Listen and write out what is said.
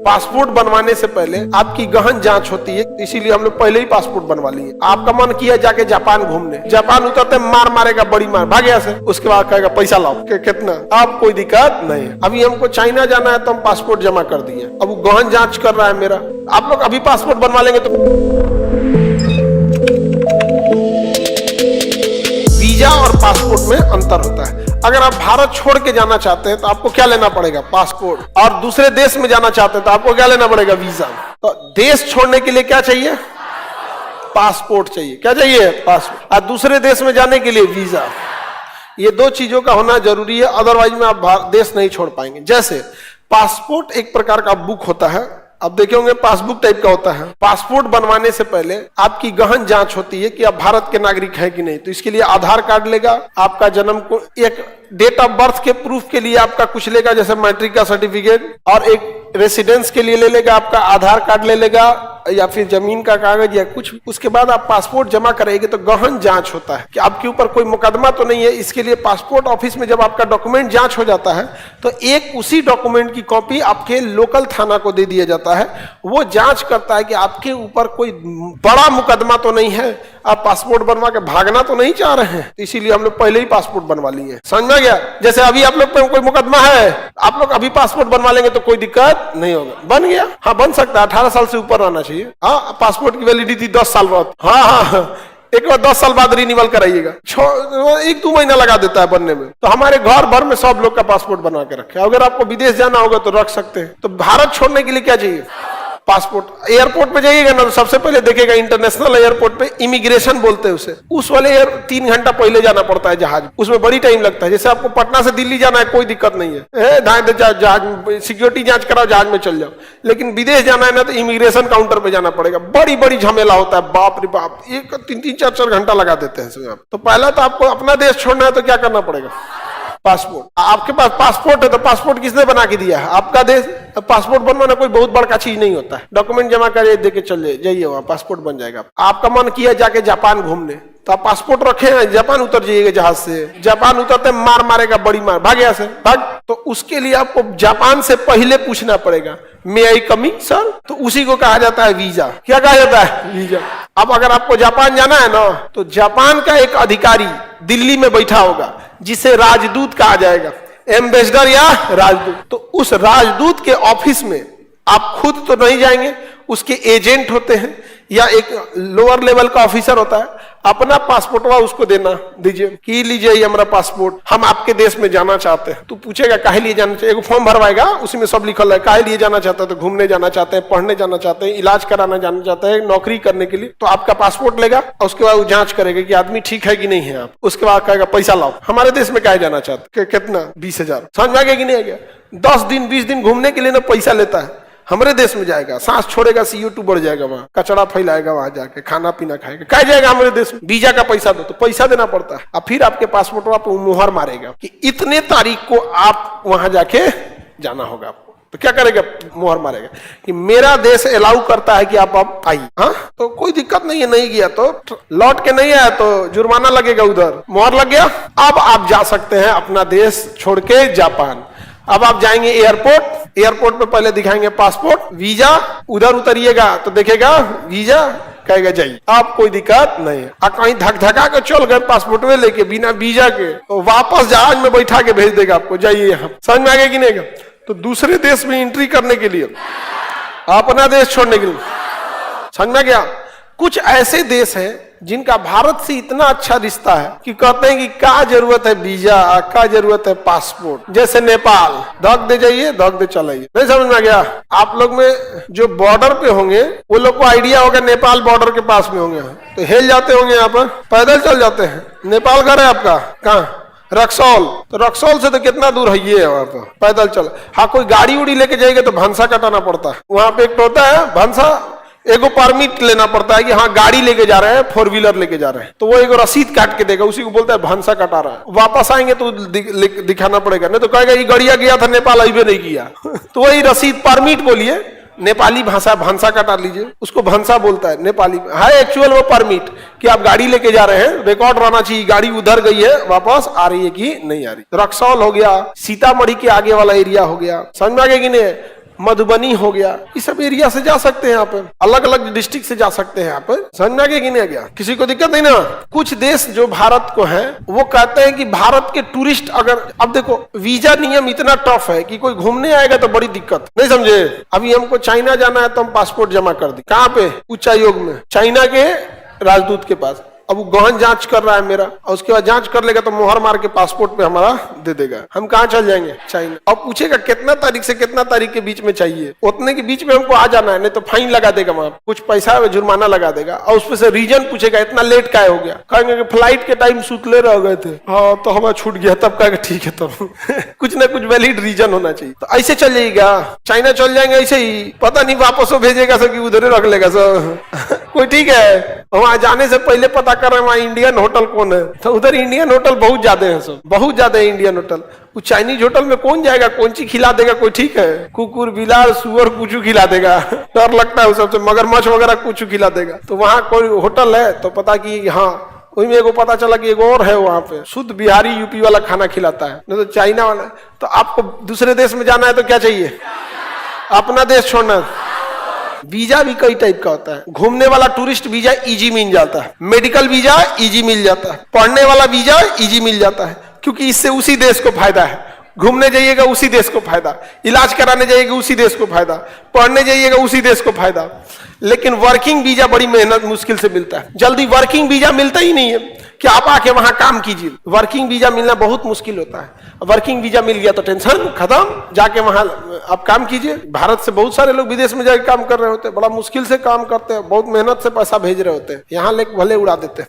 Passport बनवाने से पहले आपकी गहन जांच होती है, इसीलिए हम लोग पहले ही पासपोर्ट बनवा लिए। आपका मन किया जाके जापान घूमने, जापान उतरते मार मारेगा, बड़ी मार, भाग यहाँ से। उसके बाद कहेगा पैसा लाओ, कितना, अब कोई दिक्कत नहीं। अभी हमको चाइना जाना है तो हम पासपोर्ट जमा कर दिए, अब वो गहन जांच कर रहा है मेरा। आप लोग अभी पासपोर्ट बनवा लेंगे तो वीजा और पासपोर्ट में अंतर होता है। अगर आप भारत छोड़ के जाना चाहते हैं तो आपको क्या लेना पड़ेगा, पासपोर्ट। और दूसरे देश में जाना चाहते हैं तो आपको क्या लेना पड़ेगा, वीजा। तो देश छोड़ने के लिए क्या चाहिए, पासपोर्ट चाहिए। क्या चाहिए, पासपोर्ट। और दूसरे देश में जाने के लिए वीजा। ये दो चीजों का होना जरूरी है, अदरवाइज में आप देश नहीं छोड़ पाएंगे। जैसे पासपोर्ट एक प्रकार का बुक होता है, अब देखे होंगे पासबुक टाइप का होता है। पासपोर्ट बनवाने से पहले आपकी गहन जांच होती है कि आप भारत के नागरिक हैं कि नहीं। तो इसके लिए आधार कार्ड लेगा, आपका जन्म को एक डेट ऑफ बर्थ के प्रूफ के लिए आपका कुछ लेगा, जैसे मैट्रिक का सर्टिफिकेट, और एक रेसिडेंस के लिए ले लेगा, आपका आधार कार्ड ले लेगा या फिर जमीन का कागज या कुछ। उसके बाद आप पासपोर्ट जमा करेंगे तो गहन जांच होता है कि आपके ऊपर कोई मुकदमा तो नहीं है। इसके लिए पासपोर्ट ऑफिस में जब आपका डॉक्यूमेंट जांच हो जाता है तो एक उसी डॉक्यूमेंट की कॉपी आपके लोकल थाना को दे दिया जाता है। वो जांच करता है कि आपके ऊपर कोई बड़ा मुकदमा तो नहीं है, आप पासपोर्ट बनवा के भागना तो नहीं चाह रहे हैं। इसीलिए हम लोग पहले ही पासपोर्ट बनवा लिए। समझ में गया। जैसे अभी आप लोग पे कोई मुकदमा है, आप लोग अभी पासपोर्ट बनवा लेंगे तो कोई दिक्कत नहीं होगा। बन गया, हाँ बन सकता है, 18 साल से ऊपर रहना चाहिए। हाँ, पासपोर्ट की वैलिडिटी 10 साल बाद। हाँ, एक बार 10 साल बाद रिन्यूअल कराइएगा। 1-2 महीना लगा देता है बनने में। तो हमारे घर भर में सब लोग का पासपोर्ट बनवा के रखे। अगर आपको विदेश जाना होगा तो रख सकते हैं। तो भारत छोड़ने के लिए क्या चाहिए, पासपोर्ट। एयरपोर्ट पे जाइएगा ना तो सबसे पहले देखेगा इंटरनेशनल एयरपोर्ट पे इमिग्रेशन बोलते हैं उसे, उस वाले 3 घंटा पहले जाना पड़ता है जहाज, उसमें बड़ी टाइम लगता है। जैसे आपको पटना से दिल्ली जाना है कोई दिक्कत नहीं है, जहाज सिक्योरिटी जांच कराओ, जहाज में चल जाओ। लेकिन विदेश जाना है ना तो इमिग्रेशन काउंटर पे जाना पड़ेगा, बड़ी बड़ी झमेला होता है, बाप रे बाप, 3-4 घंटा लगा देते हैं इसमें। तो पहला तो आपको अपना देश छोड़ना है तो क्या करना पड़ेगा, पासपोर्ट। आपके पास पासपोर्ट है तो पासपोर्ट किसने बना के दिया है, आपका देश। पासपोर्ट बनवाना कोई बहुत बड़ा चीज नहीं होता है, डॉक्यूमेंट जमा कर देके चल जाइए, वहां पासपोर्ट बन जाएगा। आपका मन किया जाके जापान घूमने तो आप पासपोर्ट रखे हैं, जापान उतर जाइएगा जहाज से। जापान उतरते मार मारेगा, बड़ी मार, भाग यहाँ से, भाग। तो उसके लिए आपको जापान से पहले पूछना पड़ेगा, मे आई कमिंग सर। तो उसी को कहा जाता है वीजा। क्या कहा जाता है, वीजा। अब अगर आपको जापान जाना है ना तो जापान का एक अधिकारी दिल्ली में बैठा होगा जिसे राजदूत कहा जाएगा, एम्बेसडर या राजदूत। तो उस राजदूत के ऑफिस में आप खुद तो नहीं जाएंगे, उसके एजेंट होते हैं या एक लोअर लेवल का ऑफिसर होता है, अपना पासपोर्टवा उसको देना, दीजिए कि लीजिए ये हमारा पासपोर्ट, हम आपके देश में जाना चाहते हैं। तो पूछेगा काहे लिए जाना चाहिए, एक फॉर्म भरवाएगा, उसी में सब लिखल है काहे लिए जाना चाहते हैं। तो घूमने जाना चाहते हैं, पढ़ने जाना चाहते हैं, इलाज कराना जाना चाहते हैं, नौकरी करने के लिए। तो आपका पासपोर्ट लेगा और उसके बाद वो जांच करेगा कि आदमी ठीक है कि नहीं है। आप उसके बाद कहेगा पैसा लाओ, हमारे देश में काहे जाना चाहते, कितना, 20,000। समझ में आ गया कि नहीं आ गया। 10 दिन 20 दिन घूमने के लिए ना पैसा लेता है, हमारे देश में जाएगा, सांस छोड़ेगा, CO2 बढ़ जाएगा, वहां कचरा फैलाएगा, वहां जाके खाना पीना खाएगा, कह जाएगा हमारे देश में। वीजा का पैसा दो, तो पैसा देना पड़ता है। अब फिर आपके पासपोर्ट पर मुहर मारेगा कि इतने तारीख को आप वहां जाके जाना होगा आपको। तो क्या करेगा, मुहर मारेगा कि मेरा देश अलाउ करता है कि आप अब आइए। हाँ, तो कोई दिक्कत नहीं है, नहीं गया तो लौट के नहीं आया तो जुर्माना लगेगा, उधर मुहर लग गया। अब आप जा सकते हैं अपना देश छोड़ के जापान। अब आप जाएंगे एयरपोर्ट, एयरपोर्ट पे पहले दिखाएंगे पासपोर्ट, वीजा, उधर उतरिएगा तो देखेगा वीजा, कहेगा जाइए, आप कोई दिक्कत नहीं है। आप कहीं धक धका के चल गए पासपोर्ट में लेके बिना वीजा के, तो वापस जहाज में बैठा के भेज देगा आपको, जाइए यहाँ। समझ में आ गया कि नहीं? तो दूसरे देश में एंट्री करने के लिए, अपना देश छोड़ने के लिए, समझ में गया। कुछ ऐसे देश हैं जिनका भारत से इतना अच्छा रिश्ता है कि कहते हैं कि क्या जरूरत है वीजा, क्या जरूरत है पासपोर्ट। जैसे नेपाल, धक दे जाइए, धक दे चलाइए। नहीं समझ में आ गया। आप लोग में जो बॉर्डर पे होंगे वो लोग को आइडिया होगा, नेपाल बॉर्डर के पास में होंगे तो हिल जाते होंगे, यहाँ पर पैदल चल जाते हैं। नेपाल घर है आपका कहाँ, रक्सौल। तो रक्सौल से तो कितना दूर है ये, वहां पर पैदल चल। हाँ, कोई गाड़ी उड़ी लेके जाएगा तो भंसा कटाना पड़ता है। वहां पे एक होता है भंसा, एगो परमिट लेना पड़ता है कि हाँ गाड़ी लेके जा रहे हैं, 4 व्हीलर लेके जा रहे हैं, तो वो एगो रसीद काट के देगा, उसी को बोलता है भंसा कटा रहा है। वापस आएंगे तो दिखाना पड़ेगा, नहीं तो कहेगा ये गड़िया गया था नेपाल, अभी नहीं किया। तो वही रसीद, परमिट बोलिए, नेपाली भाषा भंसा कटा लीजिए, उसको भंसा बोलता है नेपाली है। एक्चुअल वो परमिट कि आप गाड़ी लेके जा रहे हैं, रिकॉर्ड रहना चाहिए गाड़ी उधर गई है, वापस आ रही है कि नहीं आ रही। रक्सौल हो गया, सीतामढ़ी के आगे वाला एरिया हो गया, समझ में आ गया कि नहीं। मधुबनी हो गया, इस सब एरिया से जा सकते हैं यहाँ पे, अलग अलग डिस्ट्रिक्ट से जा सकते हैं यहाँ पे। समझना कि नहीं गया, किसी को दिक्कत नहीं ना। कुछ देश जो भारत को है वो कहते हैं कि भारत के टूरिस्ट अगर, अब देखो वीजा नियम इतना टफ है कि कोई घूमने आएगा तो बड़ी दिक्कत, नहीं समझे। अभी हमको चाइना जाना है तो हम पासपोर्ट जमा कर दी, कहाँ पे, उच्चायोग में, चाइना के राजदूत के पास। अब वो गहन जांच कर रहा है मेरा, और उसके बाद जांच कर लेगा तो मोहर मार के पासपोर्ट पे हमारा दे देगा। हम कहाँ चल जाएंगे, चाइना। और पूछेगा कितना तारीख से कितना तारीख के बीच में चाहिए, उतने के बीच में हमको आ जाना है, नहीं तो फाइन लगा देगा, वहां कुछ पैसा जुर्माना लगा देगा। और उसमें से रीजन पूछेगा इतना लेट का हो गया, कहेंगे कि फ्लाइट के टाइम सुतले रह गए थे, हाँ तो हमारा छूट गया, तब कहेगा ठीक है तब कुछ ना कुछ वैलिड रीजन होना चाहिए। तो ऐसे चल जाएगा, चाइना चल जाएंगे ऐसे ही, पता नहीं वापस वो भेजेगा सब कि उधर रख लेगा सब कोई ठीक है। वहां जाने से पहले पता कर रहे हैं वहां इंडियन होटल कौन है, तो उधर इंडियन होटल बहुत ज्यादा है, सब बहुत ज्यादा है इंडियन होटल। वो चाइनीज होटल में कौन जाएगा, कौन सी खिला देगा कोई ठीक है, कुकुर बिलार सुअर कुछ खिला देगा, डर लगता है सबसे, मगरमच्छ वगैरह कुछ खिला देगा। तो वहां कोई होटल है तो पता कि हाँ, वही मेरे को पता चला कि एक और है वहां पे शुद्ध बिहारी यूपी वाला खाना खिलाता है, नहीं तो चाइना वाला। तो आपको दूसरे देश में जाना है तो क्या चाहिए, अपना देश छोड़ना। वीजा भी कई टाइप का होता है, घूमने वाला टूरिस्ट वीजा इजी मिल जाता है, मेडिकल वीजा इजी मिल जाता है, पढ़ने वाला वीजा इजी मिल जाता है, क्योंकि इससे उसी देश को फायदा है। घूमने जाइएगा उसी देश को फायदा, इलाज कराने जाइएगा उसी देश को फायदा, पढ़ने जाइएगा उसी देश को फायदा। लेकिन वर्किंग वीजा बड़ी मेहनत मुश्किल से मिलता है, जल्दी वर्किंग वीजा मिलता ही नहीं है कि आप आके वहां काम कीजिए। वर्किंग वीजा मिलना बहुत मुश्किल होता है। वर्किंग वीजा मिल गया तो टेंशन खत्म, जाके वहां आप काम कीजिए। भारत से बहुत सारे लोग विदेश में जाके काम कर रहे होते हैं, बड़ा मुश्किल से काम करते हैं, बहुत मेहनत से पैसा भेज रहे होते हैं, यहाँ लेके भले उड़ा देते हैं।